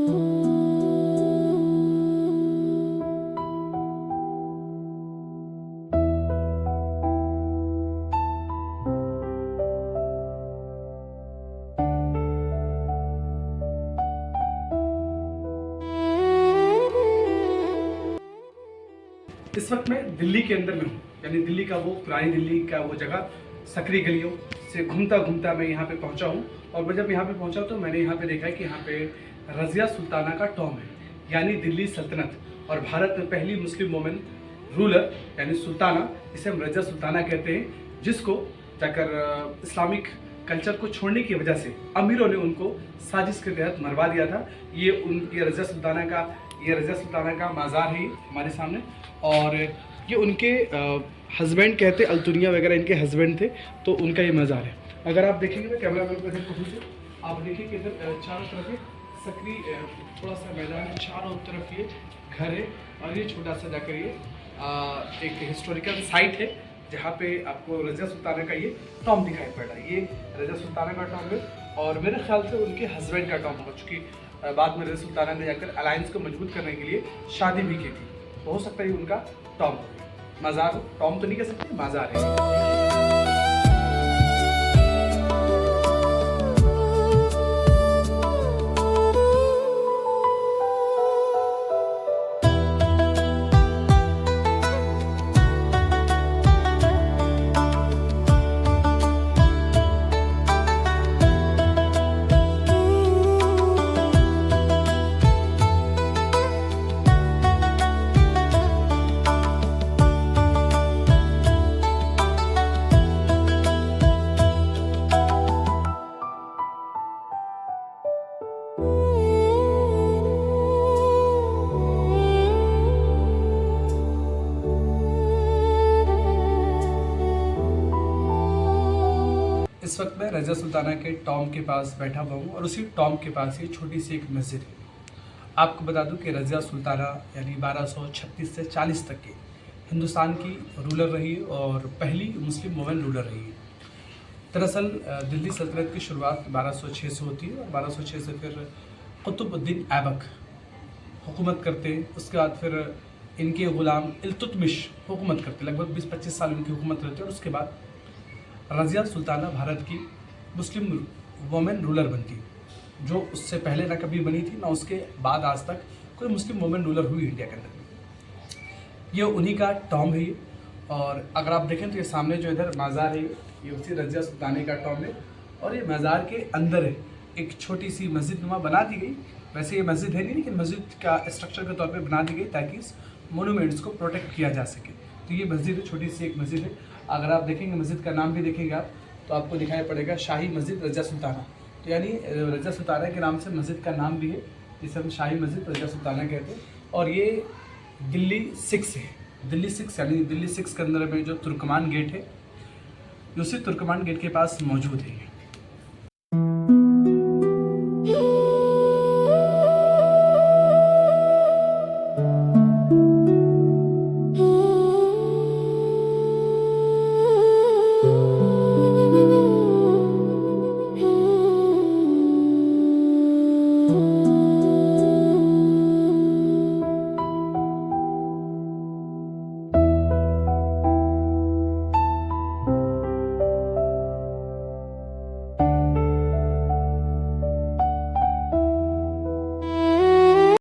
इस वक्त मैं दिल्ली के अंदर में हूँ, यानी दिल्ली का वो पुरानी दिल्ली का वो जगह सकरी गलियों से घूमता घूमता मैं यहाँ पे पहुँचा हूँ। और मैं जब यहाँ पे पहुँचा तो मैंने यहाँ पे देखा है कि यहाँ पे रज़िया सुल्ताना का टॉम है, यानी दिल्ली सल्तनत और भारत में पहली मुस्लिम वुमेन रूलर यानी सुल्ताना, जिसे हम रज़िया सुल्ताना कहते हैं, जिसको जाकर इस्लामिक कल्चर को छोड़ने की वजह से अमीरों ने उनको साजिश के तहत मरवा दिया था। ये रज़िया सुल्ताना का मज़ार है हमारे सामने, और ये उनके हस्बैंड कहते अल्तुनिया वगैरह इनके हस्बैंड थे, तो उनका ये मज़ार है। अगर आप देखेंगे, मैं कैमरा मैन को इधर पहुँच से आप देखिए कि इधर चारों तरफ ये सकरी थोड़ा सा मैदान है, चारों तरफ ये घर है, और ये छोटा सा जाकर ये एक हिस्टोरिकल साइट है जहाँ पे आपको रज़िया सुल्ताना का ये टॉम दिखाई पड़ रहा है। ये रज़िया सुल्ताना का टॉम है, और मेरे ख्याल से उनके हस्बैंड का टॉम होगा, चूँकि बाद में रज़िया सुल्ताना ने जाकर अलायंस को मजबूत करने के लिए शादी भी की थी, तो हो सकता है उनका टॉम हो, मज़ार हो। टॉम तो नहीं कह सकते, मज़ार है। इस वक्त मैं रज़िया सुल्ताना के टॉम के पास बैठा हुआ हूँ, और उसी टॉम के पास ही छोटी सी एक मस्जिद है। आपको बता दूं कि रज़िया सुल्ताना यानी 1236 से 40 तक की हिंदुस्तान की रूलर रही और पहली मुस्लिम वुमेन रूलर रही। दरअसल दिल्ली सल्तनत की शुरुआत 1206 से होती है, और 1206 से फिर कुतुबुद्दीन ऐबक हुकूमत करते हैं। उसके बाद फिर इनके ग़ुलाम इल्तुतमिश हुकूमत करते, लगभग 20-25 साल इनकी हुकूमत रहती है, और उसके बाद रज़िया सुल्ताना भारत की मुस्लिम वुमेन रूलर बनती, जो उससे पहले ना कभी बनी थी, ना उसके बाद आज तक कोई मुस्लिम वुमेन रूलर हुई इंडिया के अंदर। ये उन्हीं का टॉम है ये, और अगर आप देखें तो ये सामने जो इधर मज़ार है, ये उसी रज़िया सुल्ताना का टॉम है, और ये मज़ार के अंदर है एक छोटी सी मस्जिद नुमा बना दी गई। वैसे ये मस्जिद है नहीं, लेकिन मस्जिद का स्ट्रक्चर के तौर पर बना दी गई ताकि इस मोनूमेंट्स को प्रोटेक्ट किया जा सके। तो ये मस्जिद है, छोटी सी एक मस्जिद है। अगर आप देखेंगे मस्जिद का नाम भी देखेंगे आप, तो आपको दिखाई पड़ेगा शाही मस्जिद रज़िया सुल्ताना। तो यानी रज़िया सुल्ताना के नाम से मस्जिद का नाम भी है, जिसे हम शाही मस्जिद रज़िया सुल्ताना कहते हैं। और ये दिल्ली 6 है, दिल्ली 6 यानी दिल्ली 6 के अंदर में जो तुर्कमान गेट है, उसी तुर्कमान गेट के पास मौजूद है। you